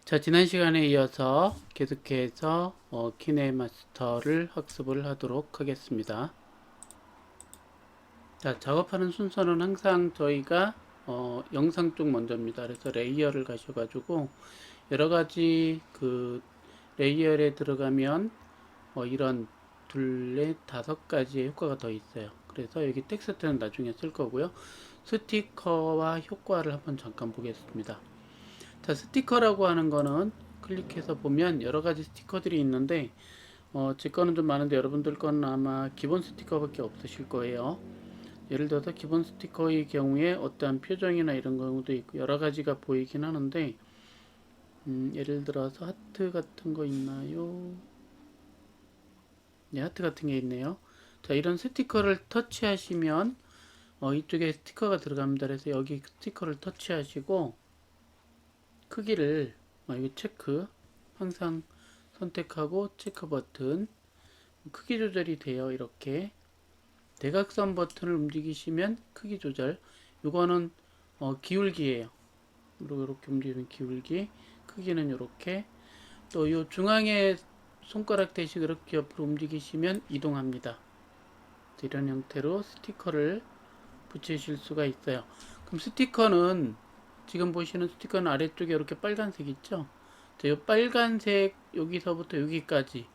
자, 지난 시간에 이어서 계속해서 키네마스터를 학습을 하도록 하겠습니다. 자, 작업하는 순서는 항상 저희가 영상 쪽 먼저입니다. 그래서 레이어를 가셔가지고 여러 가지 그 레이어에 들어가면 이런 둘레 다섯 가지의 효과가 더 있어요. 그래서 여기 텍스트는 나중에 쓸 거고요. 스티커와 효과를 한번 잠깐 보겠습니다. 자, 스티커라고 하는 거는 클릭해서 보면 여러 가지 스티커들이 있는데 제 거는 좀 많은데 여러분들 거는 아마 기본 스티커밖에 없으실 거예요. 예를 들어서 기본 스티커의 경우에 어떠한 표정이나 이런 경우도 있고 여러 가지가 보이긴 하는데 예를 들어서 하트 같은 거 있나요? 네, 하트 같은 게 있네요. 자, 이런 스티커를 터치하시면 이쪽에 스티커가 들어갑니다. 그래서 여기 스티커를 터치하시고 크기를 여기 체크 항상 선택하고 체크 버튼 크기 조절이 돼요. 이렇게 대각선 버튼을 움직이시면 크기 조절. 이거는 기울기예요. 그리고 이렇게 움직이면 기울기, 크기는 이렇게. 또 이 중앙에 손가락 대시 이렇게 옆으로 움직이시면 이동합니다. 이런 형태로 스티커를 붙이실 수가 있어요. 그럼 스티커는 지금 보시는 스티커는 아래쪽에 이렇게 빨간색 있죠? 자, 이 빨간색 여기서부터 여기까지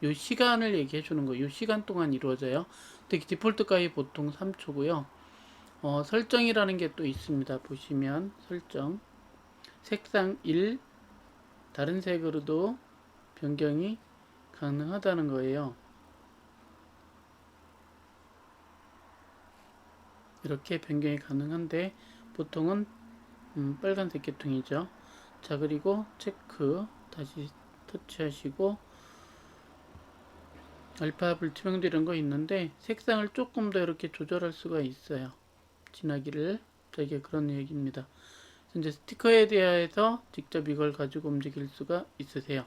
이 시간을 얘기해 주는 거예요. 이 시간 동안 이루어져요. 근데 디폴트 값이 보통 3초고요. 설정이라는 게 또 있습니다. 보시면 설정 색상 1 다른 색으로도 변경이 가능하다는 거예요. 이렇게 변경이 가능한데 보통은 빨간색 계통이죠. 자, 그리고 체크 다시 터치하시고 알파 불투명도 이런 거 있는데 색상을 조금 더 이렇게 조절할 수가 있어요. 진하기를. 자, 이게 그런 얘기입니다. 이제 스티커에 대해서 직접 이걸 가지고 움직일 수가 있으세요.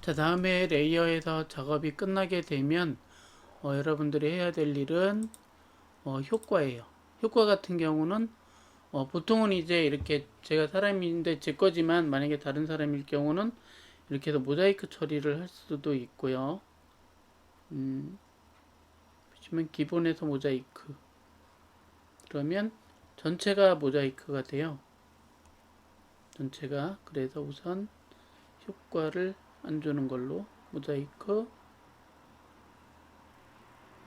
자, 다음에 레이어에서 작업이 끝나게 되면 여러분들이 해야 될 일은 효과예요. 효과 같은 경우는 보통은 이제 이렇게 제가 사람인데 제 거지만 만약에 다른 사람일 경우는 이렇게 해서 모자이크 처리를 할 수도 있고요. 보시면 기본에서 모자이크 그러면 전체가 모자이크가 돼요. 전체가. 그래서 우선 효과를 안 주는 걸로 모자이크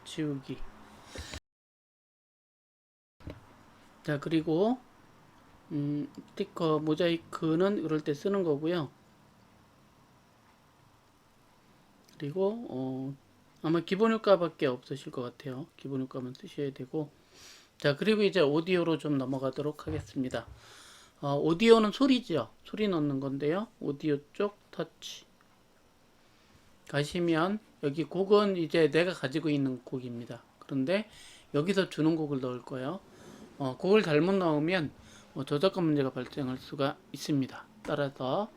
지우기. 자, 그리고 스티커 모자이크는 이럴 때 쓰는 거고요. 그리고 아마 기본 효과밖에 없으실 것 같아요. 기본 효과만 쓰셔야 되고. 자, 그리고 이제 오디오로 좀 넘어가도록 하겠습니다. 오디오는 소리죠. 소리 넣는 건데요. 오디오 쪽 터치 가시면 여기 곡은 이제 내가 가지고 있는 곡입니다. 그런데 여기서 주는 곡을 넣을 거예요. 곡을 잘못 넣으면 저작권 문제가 발생할 수가 있습니다. 따라서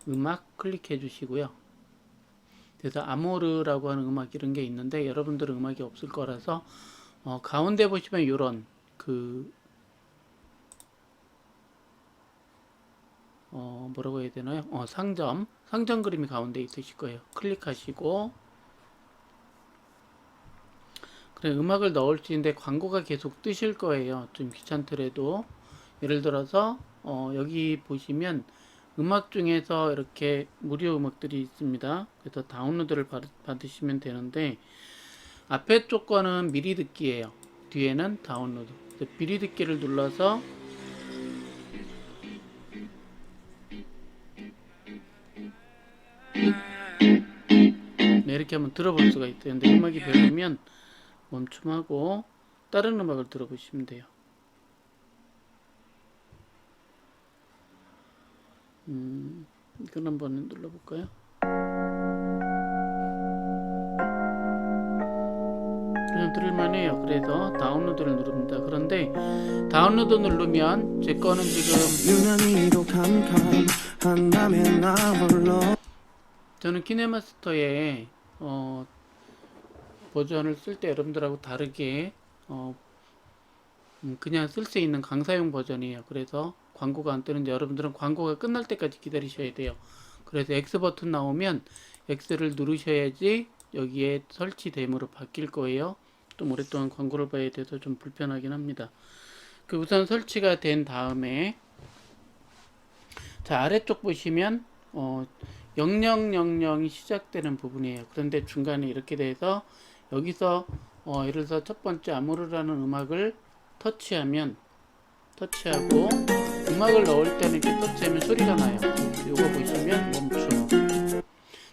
음악 클릭해 주시고요. 그래서 아모르라고 하는 음악 이런 게 있는데 여러분들은 음악이 없을 거라서 가운데 보시면 이런 그 뭐라고 해야 되나요? 상점 그림이 가운데 있으실 거예요. 클릭하시고 그래 음악을 넣을 수 있는데 광고가 계속 뜨실 거예요. 좀 귀찮더라도 예를 들어서 여기 보시면 음악 중에서 이렇게 무료 음악들이 있습니다. 그래서 다운로드를 받으시면 되는데 앞에 쪽 거는 미리 듣기예요. 뒤에는 다운로드. 미리 듣기를 눌러서 네, 이렇게 한번 들어볼 수가 있어요. 근데 음악이 별로면 멈춤하고 다른 음악을 들어보시면 돼요. 이건 한번 눌러볼까요? 그냥 들을만해요. 그래서 다운로드를 누릅니다. 그런데 다운로드 누르면 제 거는 지금 저는 키네마스터에 버전을 쓸 때 여러분들하고 다르게 그냥 쓸 수 있는 강사용 버전이에요. 그래서 광고가 안 뜨는데 여러분들은 광고가 끝날 때까지 기다리셔야 돼요. 그래서 X 버튼 나오면 X를 누르셔야지 여기에 설치됨으로 바뀔 거예요. 좀 오랫동안 광고를 봐야 돼서 좀 불편하긴 합니다. 그 우선 설치가 된 다음에 자 아래쪽 보시면 0000이 시작되는 부분이에요. 그런데 중간에 이렇게 돼서 여기서 예를 들어서 첫 번째 아모르라는 음악을 터치하고 음악을 넣을 때는 이렇게 터치하면 소리가 나요. 요거 보시면 멈춤.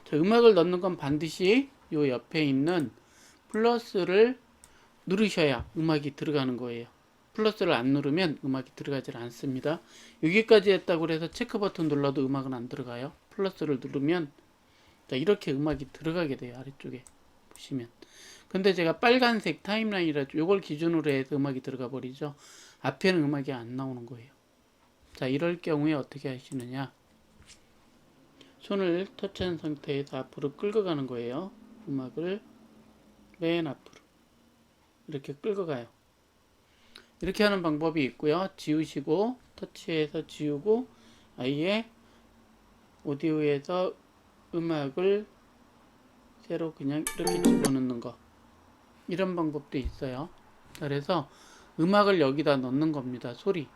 자, 음악을 넣는 건 반드시 요 옆에 있는 플러스를 누르셔야 음악이 들어가는 거예요. 플러스를 안 누르면 음악이 들어가질 않습니다. 여기까지 했다고 해서 체크 버튼 눌러도 음악은 안 들어가요. 플러스를 누르면 자, 이렇게 음악이 들어가게 돼요. 아래쪽에 보시면. 근데 제가 빨간색 타임라인이라 요걸 기준으로 해서 음악이 들어가 버리죠. 앞에는 음악이 안 나오는 거예요. 자, 이럴 경우에 어떻게 하시느냐? 손을 터치한 상태에서 앞으로 끌고 가는 거예요. 음악을 맨 앞으로 이렇게 끌고 가요. 이렇게 하는 방법이 있고요. 지우시고 터치해서 지우고 아예 오디오에서 음악을 새로 그냥 이렇게 집어넣는 거, 이런 방법도 있어요. 그래서 음악을 여기다 넣는 겁니다. 소리.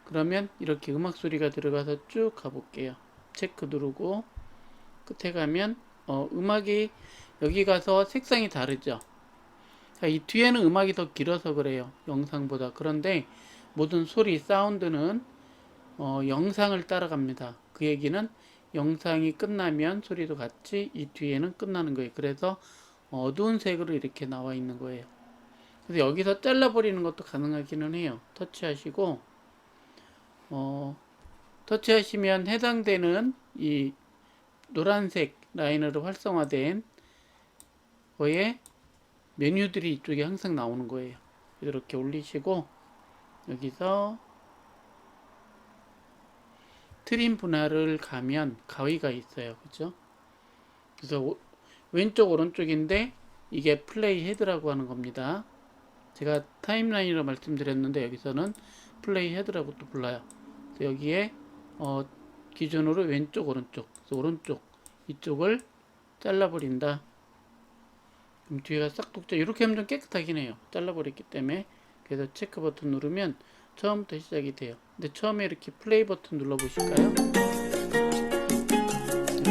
그러면 이렇게 음악 소리가 들어가서 쭉 가볼게요. 체크 누르고 끝에 가면 음악이 여기 가서 색상이 다르죠. 자, 이 뒤에는 음악이 더 길어서 그래요. 영상보다. 그런데 모든 소리, 사운드는 영상을 따라갑니다. 그 얘기는 영상이 끝나면 소리도 같이 이 뒤에는 끝나는 거예요. 그래서 어두운 색으로 이렇게 나와 있는 거예요. 그래서 여기서 잘라버리는 것도 가능하기는 해요. 터치하시고 터치하시면 해당되는 이 노란색 라인으로 활성화된 거에 메뉴들이 이쪽에 항상 나오는 거예요. 이렇게 올리시고 여기서 트림 분할을 가면 가위가 있어요. 그죠? 그래서 왼쪽 오른쪽인데 이게 플레이 헤드라고 하는 겁니다. 제가 타임라인으로 말씀드렸는데 여기서는 플레이 헤드라고 또 불러요. 그래서 여기에 기준으로 왼쪽 오른쪽, 그래서 오른쪽 이쪽을 잘라버린다. 그럼 뒤에가 싹 독자. 이렇게 하면 좀 깨끗하긴 해요. 잘라버렸기 때문에. 그래서 체크 버튼 누르면 처음부터 시작이 돼요. 근데 처음에 이렇게 플레이 버튼 눌러보실까요?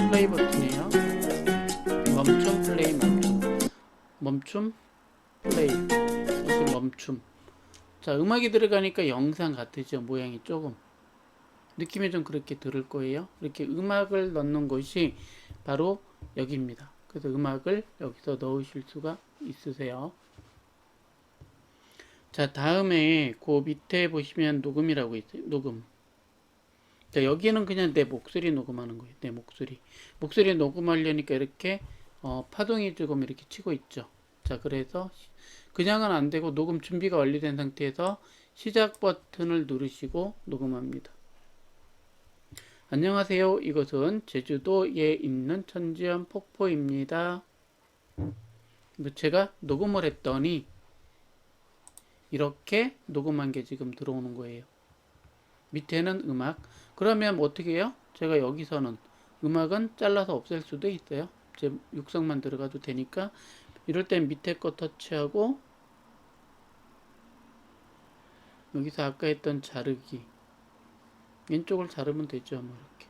플레이 버튼이에요. 멈춤, 플레이, 멈춤. 멈춤, 플레이. 사실 멈춤. 자, 음악이 들어가니까 영상 같으죠. 모양이 조금. 느낌이 좀 그렇게 들을 거예요. 이렇게 음악을 넣는 곳이 바로 여기입니다. 그래서 음악을 여기서 넣으실 수가 있으세요. 자, 다음에 그 밑에 보시면 녹음이라고 있어요. 녹음. 자, 여기는 그냥 내 목소리 녹음하는 거예요. 내 목소리. 목소리 녹음하려니까 이렇게 파동이 조금 이렇게 치고 있죠. 자, 그래서 그냥은 안 되고 녹음 준비가 완료된 상태에서 시작 버튼을 누르시고 녹음합니다. 안녕하세요. 이것은 제주도에 있는 천지연 폭포입니다. 제가 녹음을 했더니 이렇게 녹음한 게 지금 들어오는 거예요. 밑에는 음악. 그러면 뭐 어떻게 해요? 제가 여기서는 음악은 잘라서 없앨 수도 있어요. 제 육성만 들어가도 되니까. 이럴 땐 밑에 거 터치하고 여기서 아까 했던 자르기, 왼쪽을 자르면 되죠. 뭐 이렇게.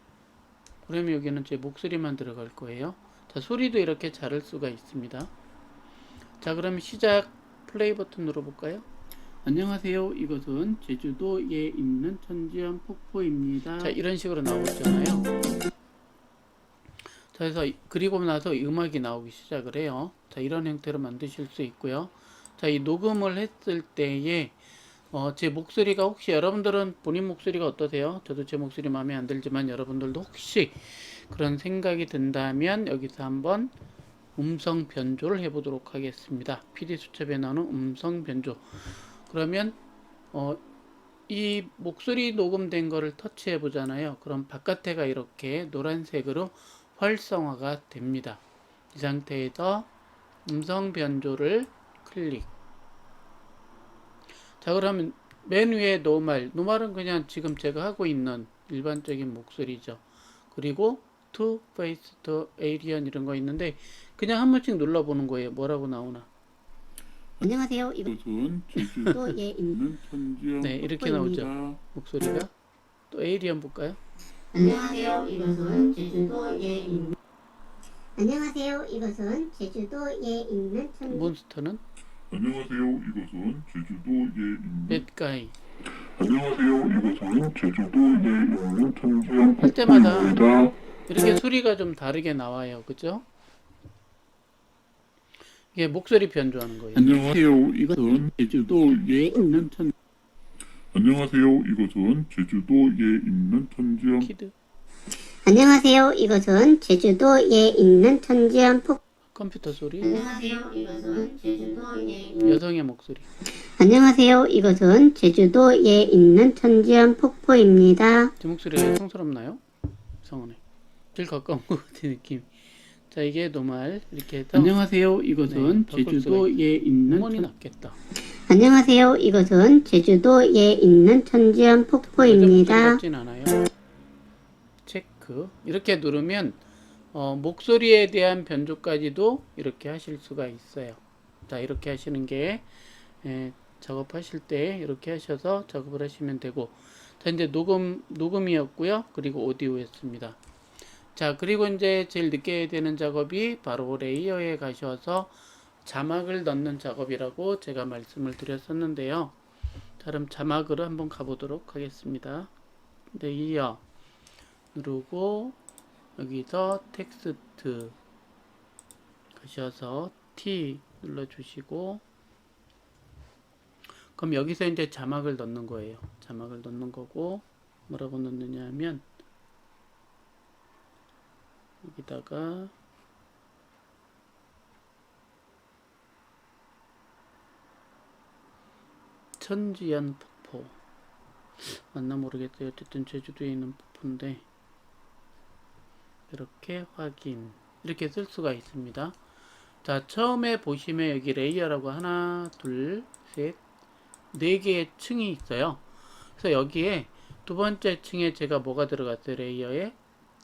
그러면 여기는 제 목소리만 들어갈 거예요. 자, 소리도 이렇게 자를 수가 있습니다. 자, 그럼 시작 플레이 버튼 눌러볼까요? 안녕하세요. 이것은 제주도에 있는 천지연 폭포입니다. 자, 이런 식으로 나오잖아요. 자, 그래서 그리고 나서 음악이 나오기 시작을 해요. 자, 이런 형태로 만드실 수 있고요. 자, 이 녹음을 했을 때에 제 목소리가 혹시 여러분들은 본인 목소리가 어떠세요? 저도 제 목소리 마음에 안 들지만 여러분들도 혹시 그런 생각이 든다면 여기서 한번 음성 변조를 해보도록 하겠습니다. PD 수첩에 나오는 음성 변조. 그러면 이 목소리 녹음된 거를 터치해 보잖아요. 그럼 바깥에가 이렇게 노란색으로 활성화가 됩니다. 이 상태에서 음성 변조를 클릭. 자, 그러면 맨 위에 노말. 노말은 그냥 지금 제가 하고 있는 일반적인 목소리죠. 그리고 to face the alien 이런 거 있는데 그냥 한 번씩 눌러보는 거예요. 뭐라고 나오나. 안녕하세요. 이것은 제주도에 있는 천지연 네, 이렇게 나오죠. 폭포입니다. 목소리가. 또 에이리언 볼까요? 안녕하세요. 이것은 제주도에 있는 안녕하세요. 이것은 제주도에 있는 몬스터는 안녕하세요. 이것은 제주도에 있는 배드가이. 안녕하세요. 이것은 제주도에 있는 천지연 할 때마다 폭포입니다. 이렇게 소리가 좀 다르게 나와요. 그죠? 이게 목소리 변조하는 거예요. 안녕하세요. 이것은 제주도에 있는 천 안녕하세요. 이것은 제주도에 있는 천지연 키드. 안녕하세요. 이것은 제주도에 있는 천지연 폭 컴퓨터 소리. 안녕하세요. 이것은 제주도에 있는 여성의 목소리. 안녕하세요. 이것은 제주도에 있는 천지연 폭포입니다. 제 목소리가 성스럽나요? 성원에. 제일 가까운 것 같은 느낌. 자, 이게 노말. 이렇게 해서 안녕하세요. 이것은 네, 바꿀 수가 제주도에 있는 음원이 낫겠다. 안녕하세요. 이것은 제주도에 있는 천지연 목소리 폭포입니다. 같진 않아요. 체크. 이렇게 누르면 목소리에 대한 변조까지도 이렇게 하실 수가 있어요. 자, 이렇게 하시는 게 작업하실 때 이렇게 하셔서 작업을 하시면 되고, 자, 이제 녹음이었고요. 그리고 오디오였습니다. 자, 그리고 이제 제일 늦게 해야 되는 작업이 바로 레이어에 가셔서 자막을 넣는 작업이라고 제가 말씀을 드렸었는데요. 자, 그럼 자막으로 한번 가보도록 하겠습니다. 레이어 누르고 여기서 텍스트 가셔서 T 눌러주시고, 그럼 여기서 이제 자막을 넣는 거예요. 자막을 넣는 거고, 뭐라고 넣느냐 하면 여기다가 천지연 폭포 맞나 모르겠어요. 어쨌든 제주도에 있는 폭포인데 이렇게 확인 이렇게 쓸 수가 있습니다. 자, 처음에 보시면 여기 레이어라고 하나 둘 셋 4개의 층이 있어요. 그래서 여기에 두 번째 층에 제가 뭐가 들어갔어요? 레이어에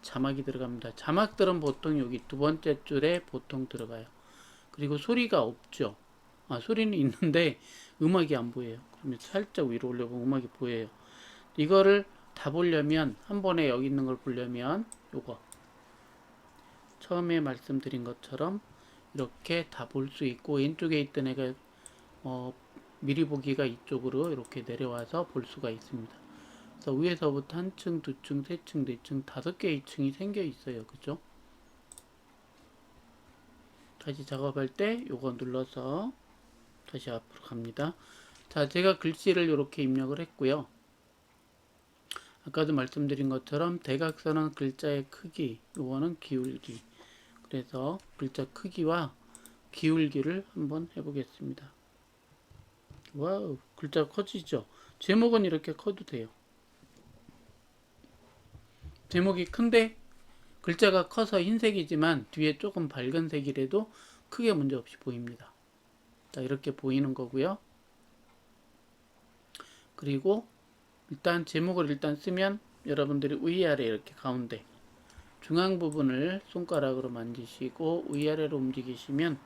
자막이 들어갑니다. 자막들은 보통 여기 두 번째 줄에 보통 들어가요. 그리고 소리가 없죠. 소리는 있는데 음악이 안 보여요. 그러면 살짝 위로 올려보면 음악이 보여요. 이거를 다 보려면 한 번에 여기 있는 걸 보려면 요거 처음에 말씀드린 것처럼 이렇게 다 볼 수 있고, 왼쪽에 있던 애가 미리 보기가 이쪽으로 이렇게 내려와서 볼 수가 있습니다. 그래서 위에서부터 한 층, 두 층, 세 층, 네 층, 5개의 층이 생겨 있어요. 그죠? 다시 작업할 때 요거 눌러서 다시 앞으로 갑니다. 자, 제가 글씨를 이렇게 입력을 했고요. 아까도 말씀드린 것처럼 대각선은 글자의 크기, 요거는 기울기. 그래서 글자 크기와 기울기를 한번 해보겠습니다. 와우, 글자 커지죠? 제목은 이렇게 커도 돼요. 제목이 큰데 글자가 커서 흰색이지만 뒤에 조금 밝은 색이라도 크게 문제없이 보입니다. 자, 이렇게 보이는 거고요. 그리고 일단 제목을 일단 쓰면 여러분들이 위아래 이렇게 가운데 중앙 부분을 손가락으로 만지시고 위아래로 움직이시면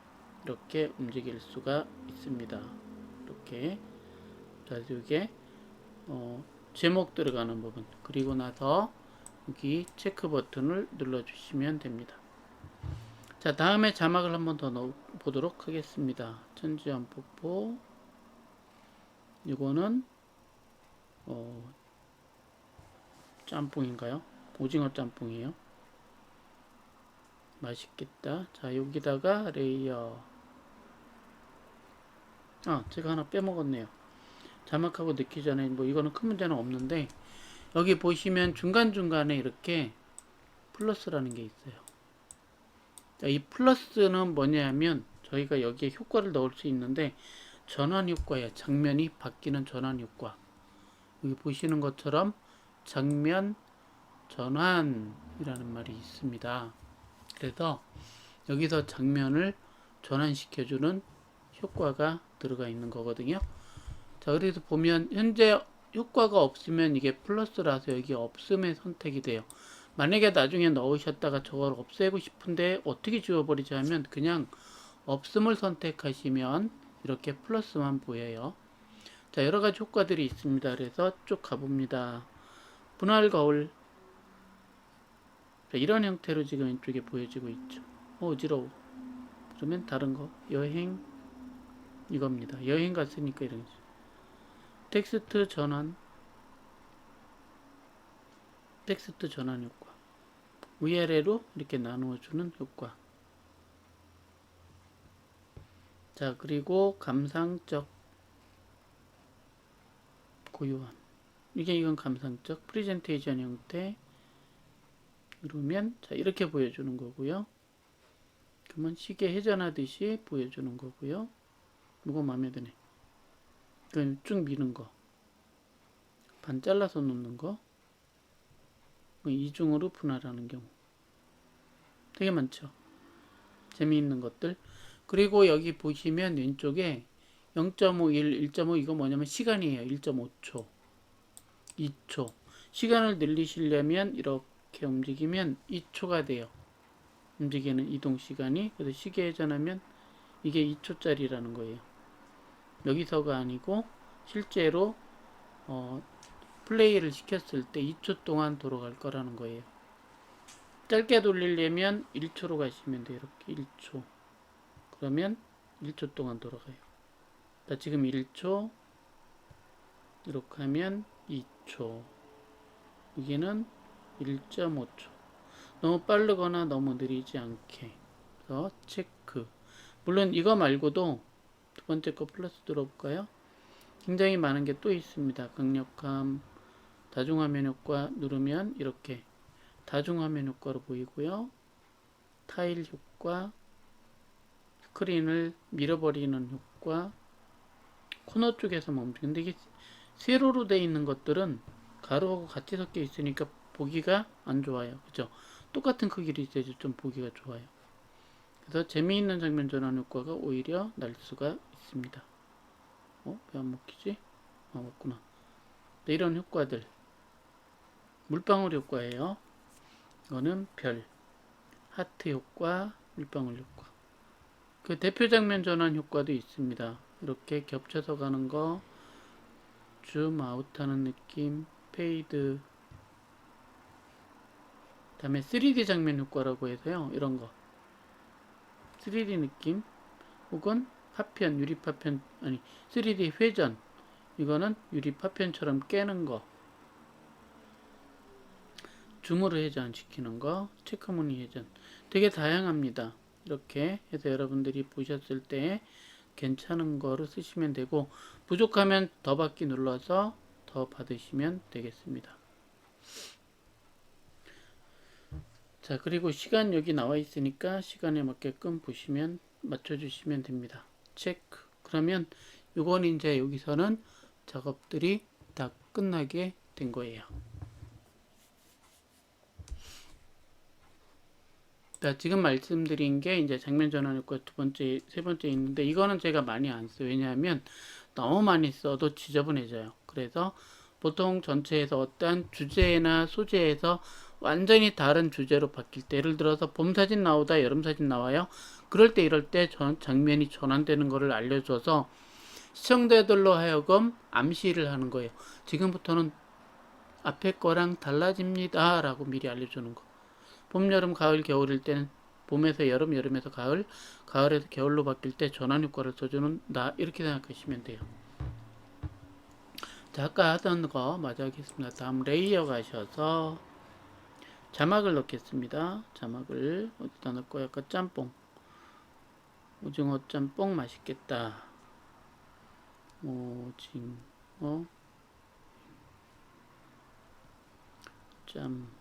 이렇게 움직일 수가 있습니다. 이렇게. 자, 이게 제목 들어가는 부분. 그리고 나서 여기 체크 버튼을 눌러주시면 됩니다. 자, 다음에 자막을 한번 더 넣어 보도록 하겠습니다. 천지연 폭포. 이거는 짬뽕인가요? 오징어 짬뽕이에요. 맛있겠다. 자, 여기다가 레이어. 제가 하나 빼먹었네요. 자막하고 넣기 전에 뭐 이거는 큰 문제는 없는데, 여기 보시면 중간중간에 이렇게 플러스라는 게 있어요. 자, 이 플러스는 뭐냐 하면 저희가 여기에 효과를 넣을 수 있는데 전환 효과예요. 장면이 바뀌는 전환 효과. 여기 보시는 것처럼 장면 전환이라는 말이 있습니다. 그래서 여기서 장면을 전환시켜주는 효과가 들어가 있는 거거든요. 자, 그래서 보면 현재 효과가 없으면 이게 플러스라서 여기 없음의 선택이 돼요. 만약에 나중에 넣으셨다가 저걸 없애고 싶은데 어떻게 지워버리지 하면 그냥 없음을 선택하시면 이렇게 플러스만 보여요. 자, 여러 가지 효과들이 있습니다. 그래서 쭉 가봅니다. 분할 거울. 자, 이런 형태로 지금 왼쪽에 보여지고 있죠. 어지러워. 그러면 다른 거. 여행. 이겁니다. 여행 갔으니까 이런 거. 텍스트 전환. 텍스트 전환 효과. 위아래로 이렇게 나누어주는 효과. 자, 그리고 감상적 고요함. 이건 감상적 프레젠테이션 형태. 그러면 자, 이렇게 보여주는 거고요. 그러면 시계 회전하듯이 보여주는 거고요. 이거 마음에 드네. 그럼 쭉 미는 거. 반 잘라서 놓는 거. 이중으로 분할하는 경우. 되게 많죠. 재미있는 것들. 그리고 여기 보시면 왼쪽에 0.51, 1.5 이거 뭐냐면 시간이에요. 1.5초, 2초. 시간을 늘리시려면 이렇게 움직이면 2초가 돼요. 움직이는 이동 시간이. 그래서 시계 회전하면 이게 2초짜리라는 거예요. 여기서가 아니고 실제로 플레이를 시켰을 때 2초 동안 돌아갈 거라는 거예요. 짧게 돌리려면 1초로 가시면 돼요. 이렇게 1초. 그러면 1초 동안 돌아가요. 자, 지금 1초. 이렇게 하면 2초. 여기는 1.5초. 너무 빠르거나 너무 느리지 않게. 그래서 체크. 물론 이거 말고도 두 번째 거 플러스 들어볼까요? 굉장히 많은 게 또 있습니다. 강력함, 다중화면 효과 누르면 이렇게 다중화면 효과로 보이고요. 타일 효과, 스크린을 밀어버리는 효과, 코너 쪽에서 멈추. 근데 이게 세로로 되어 있는 것들은 가로하고 같이 섞여 있으니까 보기가 안 좋아요. 그죠? 똑같은 크기로 있어야지 좀 보기가 좋아요. 그래서 재미있는 장면 전환 효과가 오히려 날 수가 있습니다. 왜 안 먹히지? 먹구나. 네, 이런 효과들. 물방울 효과예요. 이거는 별, 하트 효과, 물방울 효과. 그 대표 장면 전환 효과도 있습니다. 이렇게 겹쳐서 가는 거, 줌 아웃하는 느낌, 페이드. 다음에 3D 장면 효과라고 해서요. 이런 거. 3D 느낌, 혹은 파편, 유리 파편, 아니 3D 회전. 이거는 유리 파편처럼 깨는 거. 줌으로 회전시키는 거, 체크무늬 회전. 되게 다양합니다. 이렇게 해서 여러분들이 보셨을 때 괜찮은 거를 쓰시면 되고, 부족하면 더 받기 눌러서 더 받으시면 되겠습니다. 자, 그리고 시간 여기 나와 있으니까 시간에 맞게끔 보시면 맞춰주시면 됩니다. 체크. 그러면 요건 이제 여기서는 작업들이 다 끝나게 된 거예요. 자, 지금 말씀드린 게 이제 장면 전환 효과 두 번째, 세 번째 있는데, 이거는 제가 많이 안 써요. 왜냐하면 너무 많이 써도 지저분해져요. 그래서 보통 전체에서 어떠한 주제나 소재에서 완전히 다른 주제로 바뀔 때, 예를 들어서 봄 사진 나오다 여름 사진 나와요. 그럴 때 이럴 때 장면이 전환되는 것을 알려줘서 시청자들로 하여금 암시를 하는 거예요. 지금부터는 앞에 거랑 달라집니다 라고 미리 알려주는 거. 봄, 여름, 가을, 겨울일 때는 봄에서 여름, 여름에서 가을, 가을에서 겨울로 바뀔 때 전환 효과를 써주는 나, 이렇게 생각하시면 돼요. 자, 아까 하던 거 마저 하겠습니다. 다음 레이어 가셔서 자막을 넣겠습니다. 자막을 어디다 넣을 거야? 아까 짬뽕, 오징어 짬뽕 맛있겠다. 오징어 짬뽕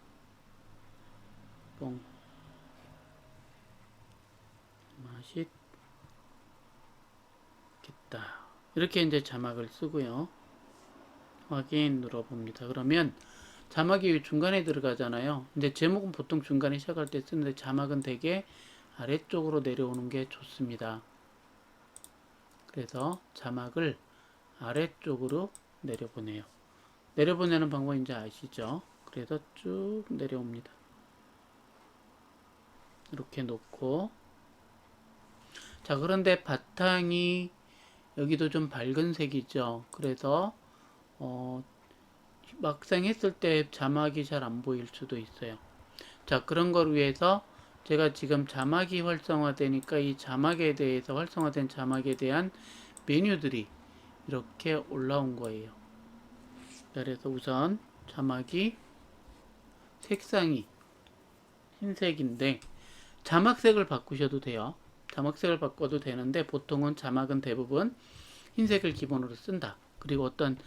맛있겠다. 이렇게 이제 자막을 쓰고요. 확인 눌러봅니다. 그러면 자막이 중간에 들어가잖아요. 근데 제목은 보통 중간에 시작할 때 쓰는데 자막은 되게 아래쪽으로 내려오는 게 좋습니다. 그래서 자막을 아래쪽으로 내려보내요. 내려보내는 방법 이제 아시죠? 그래서 쭉 내려옵니다. 이렇게 놓고, 자, 그런데 바탕이 여기도 좀 밝은 색이죠. 그래서 막상 했을 때 자막이 잘 안 보일 수도 있어요. 자, 그런 걸 위해서 제가 지금 자막이 활성화되니까 이 자막에 대해서 활성화된 자막에 대한 메뉴들이 이렇게 올라온 거예요. 그래서 우선 자막이 색상이 흰색인데 자막색을 바꾸셔도 돼요. 자막색을 바꿔도 되는데 보통은 자막은 대부분 흰색을 기본으로 쓴다. 그리고 어떤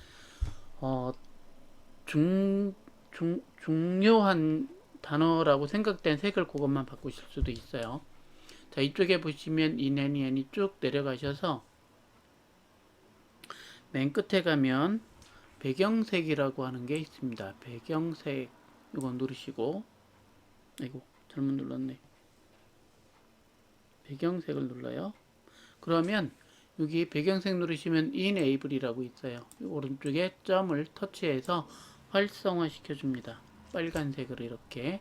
중요한 단어라고 생각된 색을 그것만 바꾸실 수도 있어요. 자, 이쪽에 보시면 이네니엔이 쭉 내려가셔서 맨 끝에 가면 배경색이라고 하는 게 있습니다. 배경색 이거 누르시고, 아이고 잘못 눌렀네. 배경색을 눌러요. 그러면 여기 배경색 누르시면 Enable이라고 있어요. 오른쪽에 점을 터치해서 활성화 시켜줍니다. 빨간색으로 이렇게.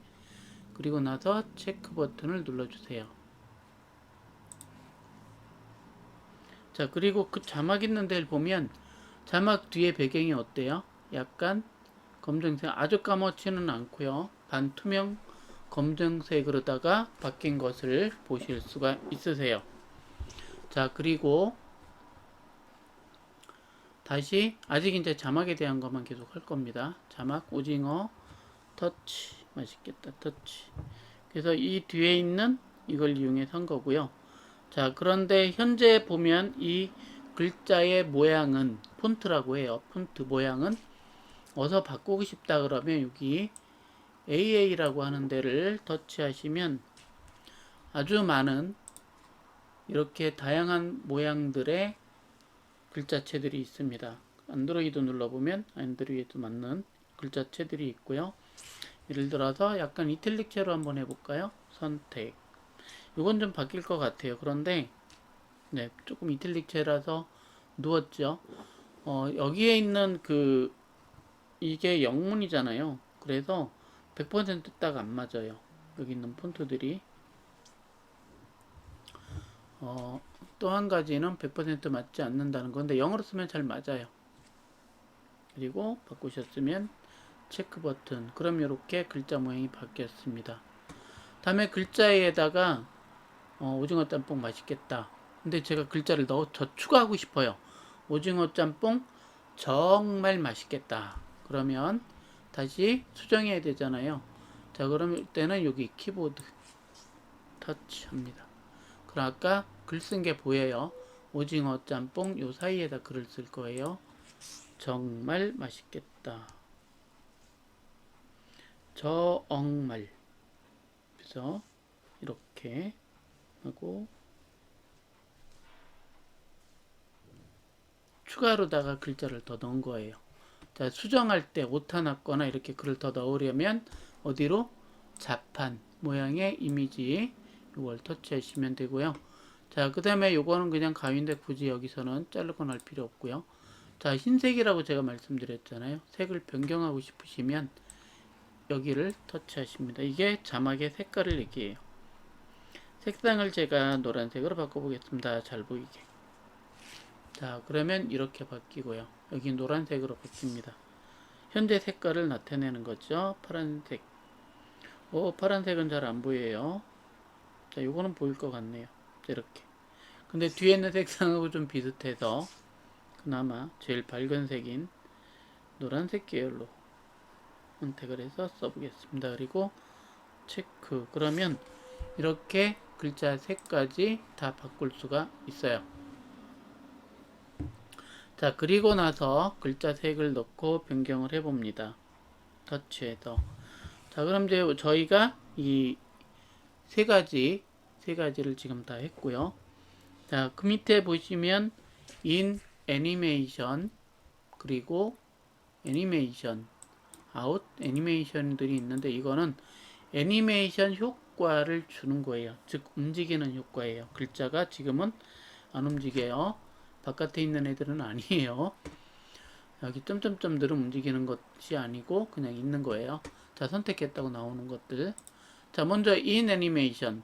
그리고 나서 체크 버튼을 눌러주세요. 자, 그리고 그 자막 있는 데를 보면 자막 뒤에 배경이 어때요? 약간 검정색, 아주 까맣지는 않고요. 반투명 검정색으로다가 바뀐 것을 보실 수가 있으세요. 자, 그리고 다시 아직 이제 자막에 대한 것만 계속 할 겁니다. 자막 오징어 터치 맛있겠다 터치. 그래서 이 뒤에 있는 이걸 이용해서 한 거고요. 자, 그런데 현재 보면 이 글자의 모양은 폰트라고 해요. 폰트 모양은 어서 바꾸고 싶다 그러면 여기 AA라고 하는 데를 터치하시면 아주 많은 이렇게 다양한 모양들의 글자체들이 있습니다. 안드로이드 눌러보면 안드로이드 맞는 글자체들이 있고요. 예를 들어서 약간 이탈릭체로 한번 해볼까요? 선택. 이건 좀 바뀔 것 같아요. 그런데 네, 조금 이탈릭체라서 누웠죠. 여기에 있는 이게 영문이잖아요. 그래서 100% 딱 안 맞아요. 여기 있는 폰트들이. 또 한 가지는 100% 맞지 않는다는 건데 영어로 쓰면 잘 맞아요. 그리고 바꾸셨으면 체크 버튼. 그럼 이렇게 글자 모양이 바뀌었습니다. 다음에 글자에다가 오징어 짬뽕 맛있겠다. 근데 제가 글자를 더 추가하고 싶어요. 오징어 짬뽕 정말 맛있겠다. 그러면 다시 수정해야 되잖아요. 자, 그럼 이때는 여기 키보드 터치합니다. 그럼 아까 글 쓴 게 보여요. 오징어 짬뽕 요 사이에다 글을 쓸 거예요. 정말 맛있겠다. 정말. 그래서 이렇게 하고 추가로다가 글자를 더 넣은 거예요. 자, 수정할 때 오타 났거나 이렇게 글을 더 넣으려면 어디로? 자판 모양의 이미지 이걸 터치하시면 되고요. 자, 그 다음에 요거는 그냥 가위인데 굳이 여기서는 자르거나 할 필요 없고요. 자, 흰색이라고 제가 말씀드렸잖아요. 색을 변경하고 싶으시면 여기를 터치하십니다. 이게 자막의 색깔을 얘기해요. 색상을 제가 노란색으로 바꿔보겠습니다. 잘 보이게. 자, 그러면 이렇게 바뀌고요. 여기 노란색으로 바뀝니다. 현재 색깔을 나타내는 거죠. 파란색. 파란색은 잘 안 보여요. 자, 요거는 보일 것 같네요. 이렇게. 근데 뒤에 있는 색상하고 좀 비슷해서 그나마 제일 밝은 색인 노란색 계열로 선택을 해서 써보겠습니다. 그리고 체크. 그러면 이렇게 글자 색까지 다 바꿀 수가 있어요. 자, 그리고 나서 글자 색을 넣고 변경을 해봅니다. 터치해서. 자, 그럼 이제 저희가 이 세 가지를 지금 다 했고요. 자, 그 밑에 보시면 in 애니메이션 그리고 애니메이션 아웃 애니메이션들이 있는데 이거는 애니메이션 효과를 주는 거예요. 즉 움직이는 효과예요. 글자가 지금은 안 움직여요. 바깥에 있는 애들은 아니에요. 여기 점점점들은 움직이는 것이 아니고 그냥 있는 거예요. 자, 선택했다고 나오는 것들. 자, 먼저 in 애니메이션.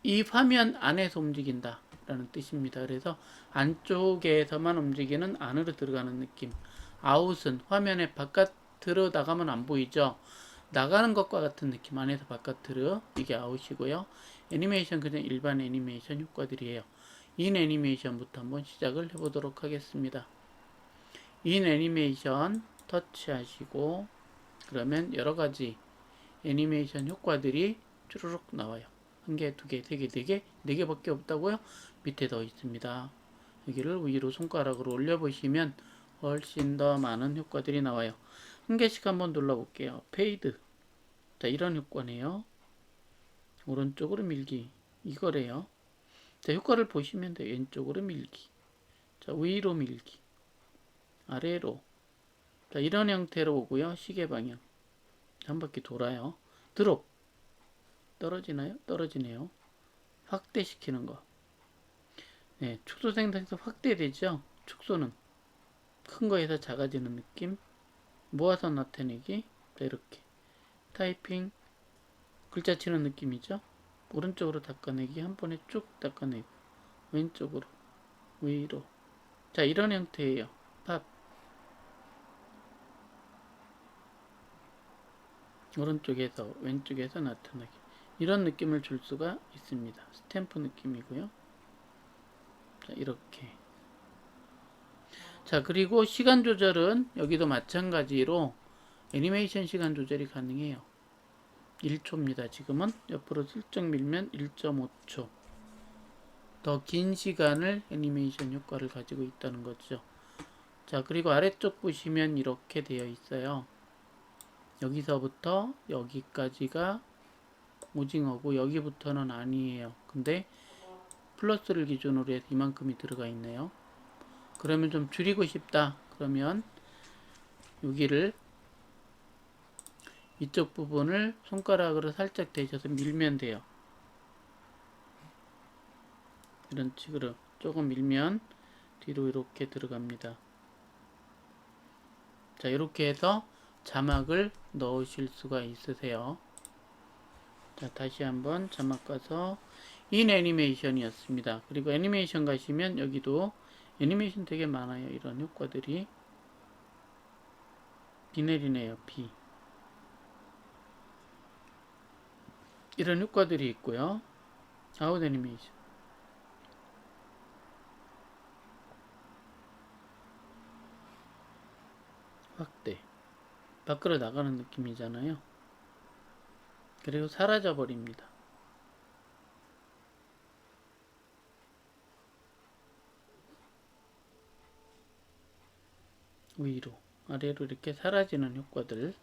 이 화면 안에서 움직인다 라는 뜻입니다. 그래서 안쪽에서만 움직이는, 안으로 들어가는 느낌. 아웃은 화면의 바깥으로 나가면 안 보이죠. 나가는 것과 같은 느낌. 안에서 바깥으로, 이게 아웃이고요. 애니메이션 그냥 일반 애니메이션 효과들이에요. 인 애니메이션부터 한번 시작을 해보도록 하겠습니다. 인 애니메이션 터치하시고, 그러면 여러가지 애니메이션 효과들이 쭈루룩 나와요. 한 개, 두 개, 세 개, 네 개, 네 개밖에 없다고요? 밑에 더 있습니다. 여기를 위로 손가락으로 올려보시면 훨씬 더 많은 효과들이 나와요. 한 개씩 한번 눌러볼게요. 페이드. 자, 이런 효과네요. 오른쪽으로 밀기. 이거래요. 자, 효과를 보시면 돼요. 왼쪽으로 밀기. 자, 위로 밀기. 아래로. 자, 이런 형태로 오고요. 시계 방향. 한 바퀴 돌아요. 드롭. 떨어지나요? 떨어지네요. 확대시키는 거. 네, 축소 생성에서 확대되죠? 축소는 큰 거에서 작아지는 느낌. 모아서 나타내기. 이렇게. 타이핑. 글자 치는 느낌이죠? 오른쪽으로 닦아내기. 한 번에 쭉 닦아내고. 왼쪽으로. 위로. 자, 이런 형태예요. 팝. 오른쪽에서 왼쪽에서 나타나기. 이런 느낌을 줄 수가 있습니다. 스탬프 느낌이고요. 자, 이렇게. 자, 그리고 시간 조절은 여기도 마찬가지로 애니메이션 시간 조절이 가능해요. 1초입니다. 지금은 옆으로 슬쩍 밀면 1.5초. 더 긴 시간을 애니메이션 효과를 가지고 있다는 거죠. 자, 그리고 아래쪽 보시면 이렇게 되어 있어요. 여기서부터 여기까지가 오징어고 여기부터는 아니에요. 근데 플러스를 기준으로 해서 이만큼이 들어가 있네요. 그러면 좀 줄이고 싶다. 그러면 여기를, 이쪽 부분을 손가락으로 살짝 대셔서 밀면 돼요. 이런 식으로 조금 밀면 뒤로 이렇게 들어갑니다. 자, 이렇게 해서 자막을 넣으실 수가 있으세요. 자, 다시 한번 자막 가서 인 애니메이션이었습니다. 그리고 애니메이션 가시면 여기도 애니메이션 되게 많아요. 이런 효과들이. 비 내리네요. 비. 이런 효과들이 있고요. 아웃 애니메이션. 확대. 밖으로 나가는 느낌이잖아요. 그리고 사라져 버립니다. 위로, 아래로 이렇게 사라지는 효과들.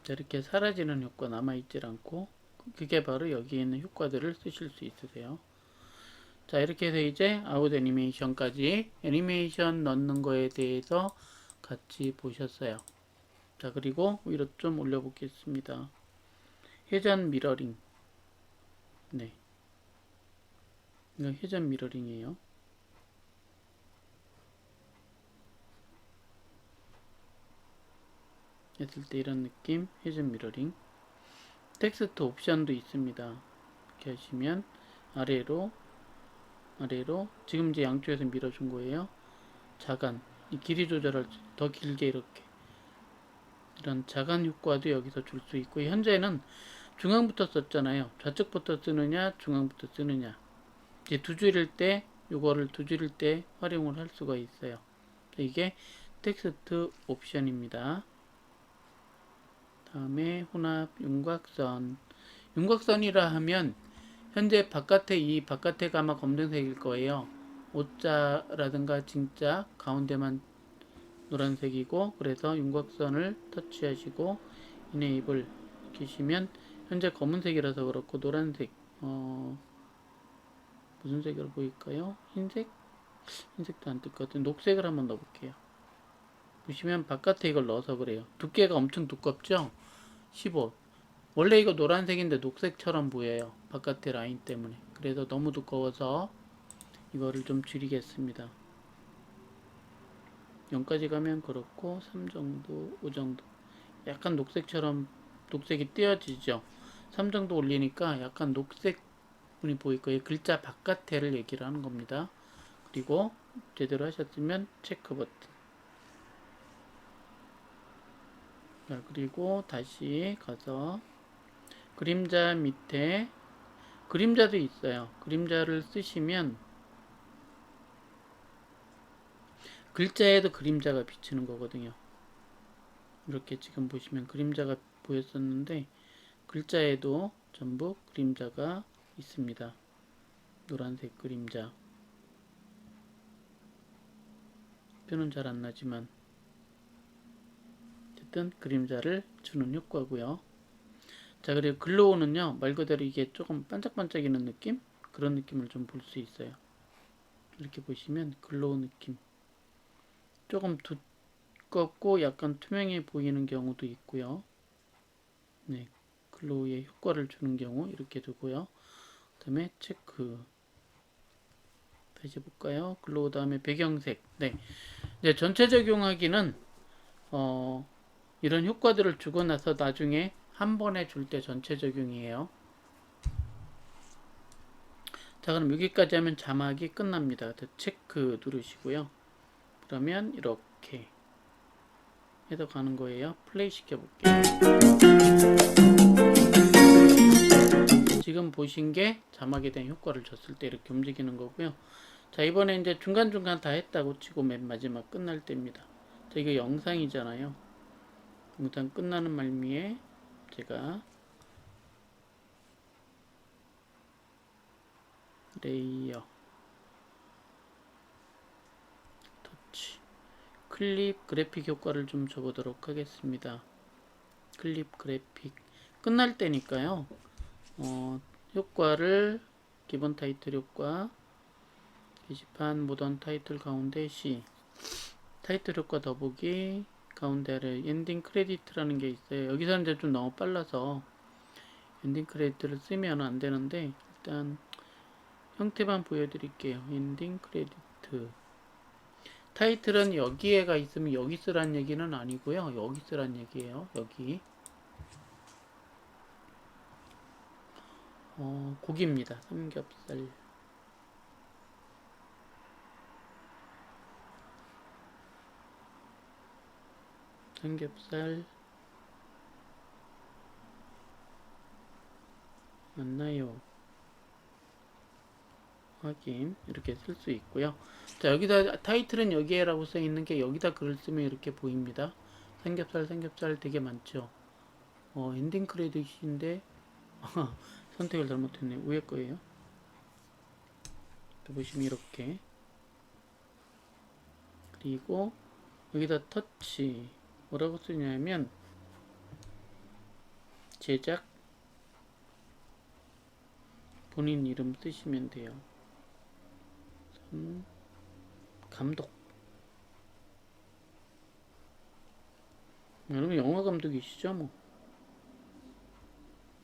이렇게 사라지는 효과 남아있질 않고, 그게 바로 여기에 있는 효과들을 쓰실 수 있으세요. 자, 이렇게 해서 이제 아웃 애니메이션까지 애니메이션 넣는 거에 대해서 같이 보셨어요. 자, 그리고 위로 좀 올려보겠습니다. 회전 미러링. 네. 이거 회전 미러링이에요. 했을 때 이런 느낌. 회전 미러링. 텍스트 옵션도 있습니다. 이렇게 하시면 아래로 지금 이제 양쪽에서 밀어준 거예요. 자간, 이 길이 조절할 더 길게 이렇게 이런 자간 효과도 여기서 줄 수 있고, 현재는 중앙부터 썼잖아요. 좌측부터 쓰느냐 중앙부터 쓰느냐, 이제 두 줄일 때 요거를 두 줄일 때 활용을 할 수가 있어요. 이게 텍스트 옵션입니다. 다음에 혼합 윤곽선. 윤곽선이라 하면 현재 바깥에, 이 바깥에가 아마 검정색일 거예요. 오자라든가 진짜 가운데만 노란색이고, 그래서 윤곽선을 터치하시고 이네이블 키시면 현재 검은색이라서 그렇고 노란색, 무슨 색으로 보일까요? 흰색? 흰색도 안 뜰 것 같은데 녹색을 한번 넣어볼게요. 보시면 바깥에 이걸 넣어서 그래요. 두께가 엄청 두껍죠? 15. 원래 이거 노란색인데 녹색처럼 보여요. 바깥의 라인 때문에. 그래서 너무 두꺼워서 이거를 좀 줄이겠습니다. 0까지 가면 그렇고 3 정도, 5 정도. 약간 녹색처럼 녹색이 띄어지죠. 3 정도 올리니까 약간 녹색 분이 보일 거예요. 글자 바깥에를 얘기를 하는 겁니다. 그리고 제대로 하셨으면 체크 버튼. 자, 그리고 다시 가서 그림자 밑에 그림자도 있어요. 그림자를 쓰시면 글자에도 그림자가 비치는 거거든요. 이렇게 지금 보시면 그림자가 보였었는데 글자에도 전부 그림자가 있습니다. 노란색 그림자. 표는 잘 안 나지만 어쨌든 그림자를 주는 효과고요. 자, 그리고 글로우는요, 말 그대로 이게 조금 반짝반짝이는 느낌? 그런 느낌을 좀 볼 수 있어요. 이렇게 보시면 글로우 느낌. 조금 두껍고 약간 투명해 보이는 경우도 있고요. 네, 글로우에 효과를 주는 경우 이렇게 두고요. 그 다음에 체크. 다시 볼까요? 글로우 다음에 배경색. 네, 이제 전체 적용하기는 이런 효과들을 주고 나서 나중에 한 번에 줄 때 전체 적용이에요. 자, 그럼 여기까지 하면 자막이 끝납니다. 체크 누르시고요. 그러면 이렇게 해서 가는 거예요. 플레이 시켜볼게요. 지금 보신 게 자막에 대한 효과를 줬을 때 이렇게 움직이는 거고요. 자, 이번에 이제 중간중간 다 했다고 치고 맨 마지막 끝날 때입니다. 자, 이거 영상이잖아요. 영상 끝나는 말미에 제가 레이어, 터치, 클립 그래픽 효과를 좀 줘보도록 하겠습니다. 클립 그래픽 끝날 때니까요. 효과를 기본 타이틀 효과, 게시판 모던 타이틀 가운데 C, 타이틀 효과 더보기 가운데 아래 엔딩 크레디트라는 게 있어요. 여기서는 이제 좀 너무 빨라서 엔딩 크레디트를 쓰면 안 되는데 일단 형태만 보여드릴게요. 엔딩 크레디트. 타이틀은 여기에가 있으면 여기 쓰란 얘기는 아니고요. 여기 쓰란 얘기예요. 여기. 고기입니다. 삼겹살. 삼겹살. 맞나요? 확인. 이렇게 쓸 수 있고요. 자, 여기다 타이틀은 여기에라고 써 있는 게 여기다 글을 쓰면 이렇게 보입니다. 삼겹살 삼겹살 되게 많죠. 엔딩 크레딧인데 선택을 잘못했네. 위에 거예요. 보시면 이렇게. 그리고 여기다 터치 뭐라고 쓰냐면 제작 본인 이름 쓰시면 돼요. 감독. 여러분 영화 감독이시죠 뭐.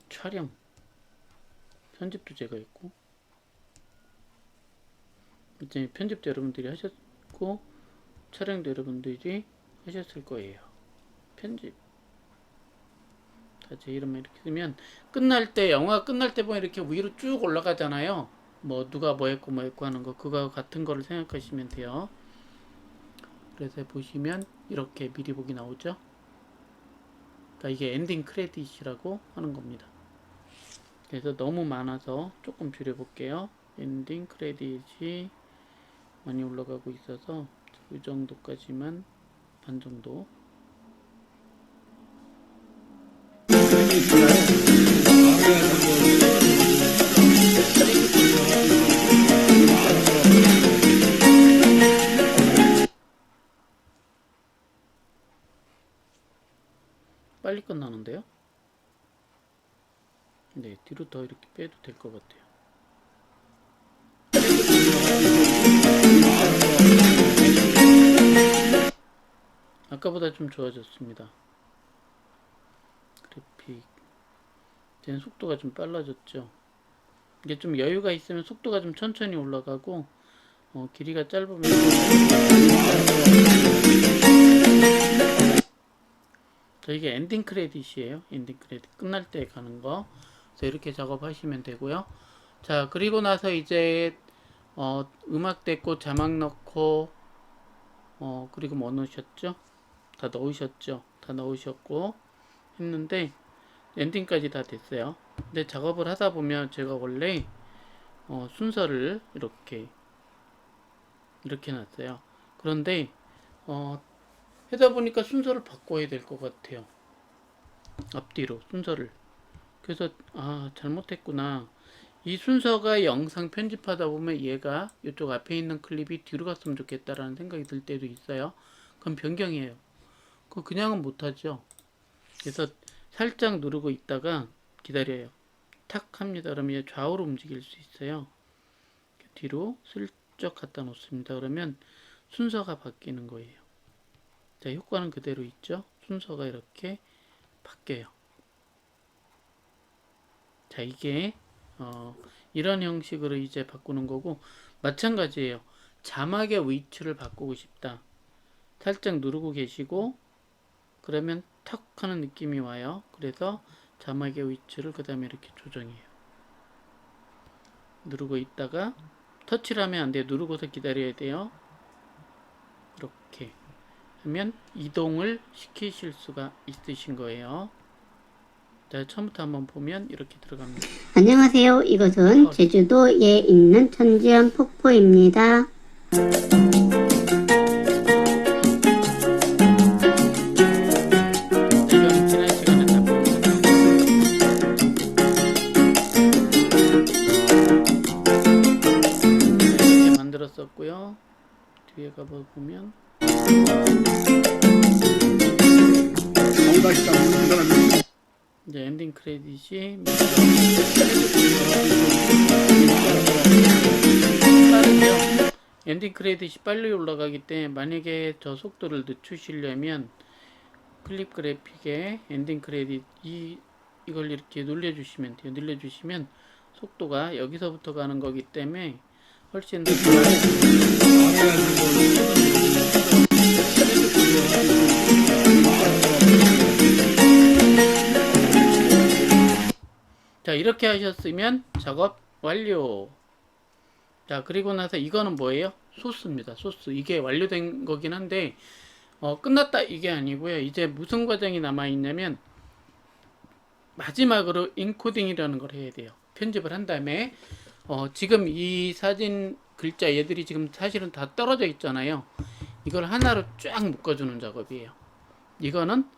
촬영 편집도 제가 있고 이제 편집도 여러분들이 하셨고 촬영도 여러분들이 하셨을 거예요. 편집 다 제 이름을 이렇게 쓰면 끝날 때 영화 끝날 때 보면 이렇게 위로 쭉 올라가잖아요. 뭐 누가 뭐 했고 뭐 했고 하는 거 그거 같은 거를 생각하시면 돼요. 그래서 보시면 이렇게 미리 보기 나오죠. 그러니까 이게 엔딩 크레딧이라고 하는 겁니다. 그래서 너무 많아서 조금 줄여볼게요. 엔딩 크레딧이 많이 올라가고 있어서 이 정도까지만 반 정도. 빨리 끝나는데요? 네, 뒤로 더 이렇게 빼도 될 것 같아요. 아까보다 좀 좋아졌습니다. 그래픽 이제는 속도가 좀 빨라졌죠. 이게 좀 여유가 있으면 속도가 좀 천천히 올라가고 길이가 짧으면 자, 이게 엔딩 크레딧이에요. 엔딩 크레딧 끝날 때 가는 거. 그래서 이렇게 작업하시면 되고요. 자, 그리고 나서 이제 음악 댔고 자막 넣고 그리고 뭐 넣으셨죠? 다 넣으셨죠? 다 넣으셨고 했는데 엔딩까지 다 됐어요. 근데 작업을 하다 보면 제가 원래 순서를 이렇게 놨어요. 그런데 하다 보니까 순서를 바꿔야 될 것 같아요. 앞뒤로 순서를. 그래서 잘못했구나. 이 순서가 영상 편집하다 보면 얘가 이쪽 앞에 있는 클립이 뒤로 갔으면 좋겠다라는 생각이 들 때도 있어요. 그럼 변경이에요. 그거 그냥은 못하죠. 그래서 살짝 누르고 있다가 기다려요. 탁 합니다. 그러면 얘 좌우로 움직일 수 있어요. 뒤로 슬쩍 갖다 놓습니다. 그러면 순서가 바뀌는 거예요. 자, 효과는 그대로 있죠. 순서가 이렇게 바뀌어요. 자, 이게 이런 형식으로 이제 바꾸는 거고, 마찬가지예요. 자막의 위치를 바꾸고 싶다. 살짝 누르고 계시고 그러면 탁 하는 느낌이 와요. 그래서 자막의 위치를 그 다음에 이렇게 조정해요. 누르고 있다가 터치를 하면 안 돼요. 누르고서 기다려야 돼요. 이렇게 하면 이동을 시키실 수가 있으신 거예요. 자, 처음부터 한번 보면 이렇게 들어갑니다. 안녕하세요. 이것은 제주도에 있는 천지연 폭포입니다. 이건 지난 시간에 다 이렇게 만들었었고요. 뒤에 가보면 이제 엔딩 크레딧이 빠르죠. 엔딩 크레딧이 빨리 올라가기 때문에 만약에 저 속도를 늦추시려면 클립 그래픽에 엔딩 크레딧 이걸 이렇게 눌러주시면 돼요. 눌러주시면 속도가 여기서부터 가는 거기 때문에 훨씬 더 자, 이렇게 하셨으면 작업 완료. 자, 그리고 나서 이거는 뭐예요? 소스입니다. 소스. 이게 완료된 거긴 한데 끝났다 이게 아니고요. 이제 무슨 과정이 남아 있냐면 마지막으로 인코딩이라는 걸 해야 돼요. 편집을 한 다음에 지금 이 사진 글자 얘들이 지금 사실은 다 떨어져 있잖아요. 이걸 하나로 쫙 묶어주는 작업이에요. 이거는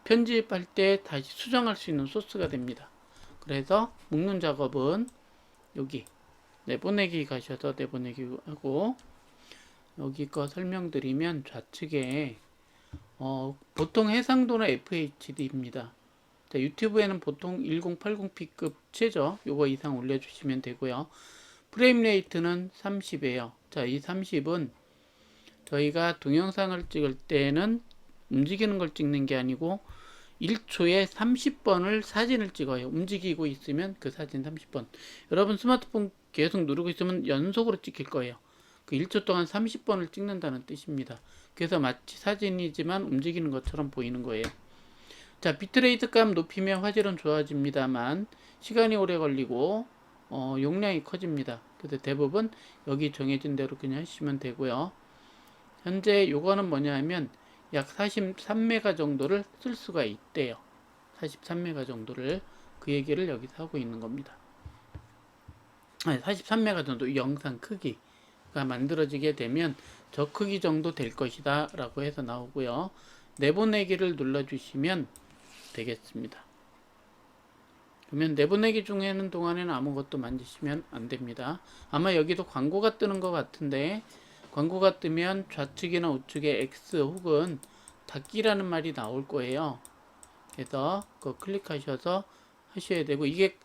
편집할 때 다시 수정할 수 있는 소스가 됩니다. 그래서 묶는 작업은 여기 내보내기 가셔서 내보내기 하고 여기 거 설명드리면 좌측에 보통 해상도는 FHD입니다. 자, 유튜브에는 보통 1080p급 최저 요거 이상 올려주시면 되고요. 프레임 레이트는 30이에요. 자, 이 30은 저희가 동영상을 찍을 때는 움직이는 걸 찍는 게 아니고 1초에 30번을 사진을 찍어요. 움직이고 있으면 그 사진 30번. 여러분 스마트폰 계속 누르고 있으면 연속으로 찍힐 거예요. 그 1초 동안 30번을 찍는다는 뜻입니다. 그래서 마치 사진이지만 움직이는 것처럼 보이는 거예요. 자, 비트레이트 값 높이면 화질은 좋아집니다만 시간이 오래 걸리고 용량이 커집니다. 그래서 대부분 여기 정해진 대로 그냥 하시면 되고요. 현재 요거는 뭐냐 하면 약 43메가 정도를 쓸 수가 있대요. 43메가 정도를 그 얘기를 여기서 하고 있는 겁니다. 43메가 정도 영상 크기가 만들어지게 되면 저 크기 정도 될 것이다 라고 해서 나오고요. 내보내기를 눌러주시면 되겠습니다. 그러면 내보내기 중에는 동안에는 아무것도 만지시면 안 됩니다. 아마 여기도 광고가 뜨는 것 같은데 광고가 뜨면 좌측이나 우측에 X 혹은 닫기라는 말이 나올 거예요. 그래서 그거 클릭하셔서 하셔야 되고 이게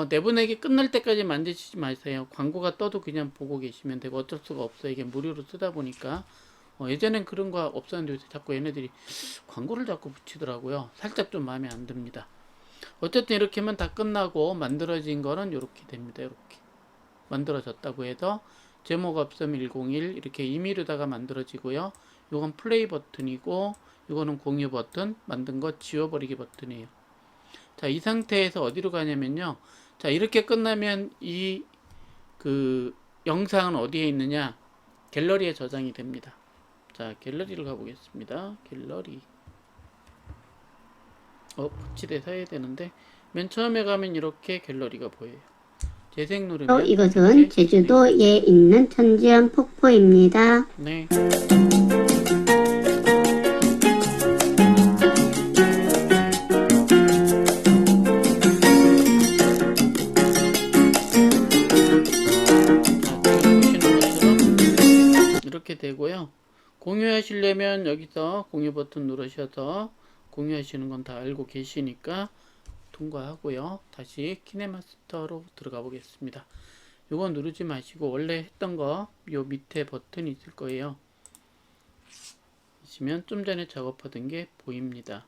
내보내기 끝날 때까지 만드시지 마세요. 광고가 떠도 그냥 보고 계시면 되고 어쩔 수가 없어요. 이게 무료로 쓰다 보니까 예전엔 그런 거 없었는데 요새 자꾸 얘네들이 광고를 자꾸 붙이더라고요. 살짝 좀 마음에 안 듭니다. 어쨌든 이렇게만 다 끝나고 만들어진 거는 이렇게 됩니다. 이렇게 만들어졌다고 해서 제목 없음 101 이렇게 임의로다가 만들어지고요. 이건 플레이 버튼이고 이거는 공유 버튼, 만든 거 지워버리기 버튼이에요. 자, 이 상태에서 어디로 가냐면요. 자, 이렇게 끝나면 이 그 영상은 어디에 있느냐? 갤러리에 저장이 됩니다. 자, 갤러리를 가보겠습니다. 갤러리. 거치대서 해야 되는데 맨 처음에 가면 이렇게 갤러리가 보여요. 재생 누르면 이것은 이렇게 제주도에 있는 천지연 폭포입니다. 네. 이렇게 되고요. 공유하시려면 여기서 공유 버튼 누르셔서 공유하시는 건 다 알고 계시니까 통과하고요. 다시 키네마스터로 들어가 보겠습니다. 요거 누르지 마시고 원래 했던 거 요 밑에 버튼이 있을 거예요. 보시면 좀 전에 작업하던 게 보입니다.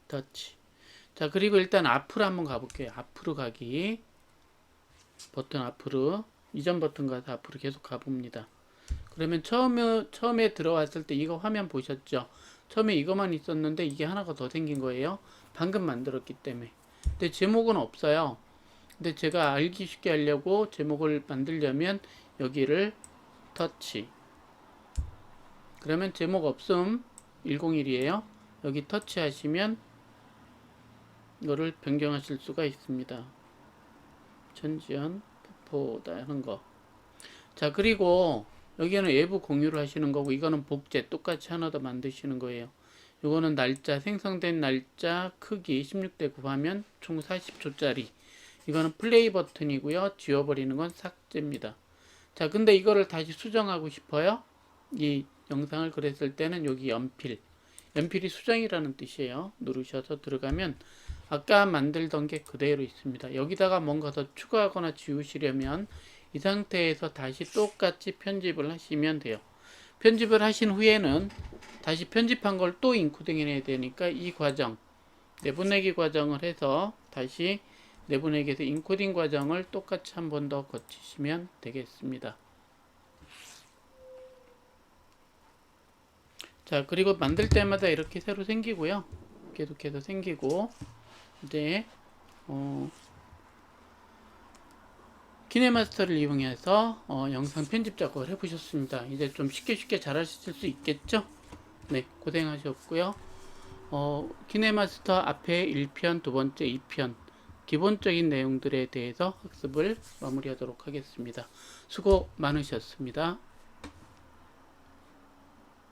터치. 자, 그리고 일단 앞으로 한번 가볼게요. 앞으로 가기. 버튼 앞으로. 이전 버튼 가서 앞으로 계속 가봅니다. 그러면 처음에 들어왔을 때 이거 화면 보셨죠? 처음에 이거만 있었는데 이게 하나가 더 생긴 거예요. 방금 만들었기 때문에. 근데 제목은 없어요. 근데 제가 알기 쉽게 하려고 제목을 만들려면 여기를 터치. 그러면 제목 없음 101이에요. 여기 터치 하시면 이거를 변경하실 수가 있습니다. 천지연 폭포다 하는 거. 자, 그리고 여기는 외부 공유를 하시는 거고 이거는 복제 똑같이 하나 더 만드시는 거예요. 이거는 날짜 생성된 날짜 크기 16대 9 하면 총 40초짜리. 이거는 플레이 버튼이고요. 지워버리는 건 삭제입니다. 자, 근데 이거를 다시 수정하고 싶어요. 이 영상을 그랬을 때는 여기 연필이 수정이라는 뜻이에요. 누르셔서 들어가면 아까 만들던 게 그대로 있습니다. 여기다가 뭔가 더 추가하거나 지우시려면 이 상태에서 다시 똑같이 편집을 하시면 돼요. 편집을 하신 후에는 다시 편집한 걸 또 인코딩 해야 되니까 이 과정, 내보내기 과정을 해서 다시 내보내기에서 인코딩 과정을 똑같이 한 번 더 거치시면 되겠습니다. 자, 그리고 만들 때마다 이렇게 새로 생기고요. 계속해서 생기고 이제 키네마스터를 이용해서 영상 편집 작업을 해보셨습니다. 이제 좀 쉽게 잘 하실 수 있겠죠? 네, 고생하셨고요. 키네마스터 앞에 1편, 두 번째 2편 기본적인 내용들에 대해서 학습을 마무리하도록 하겠습니다. 수고 많으셨습니다.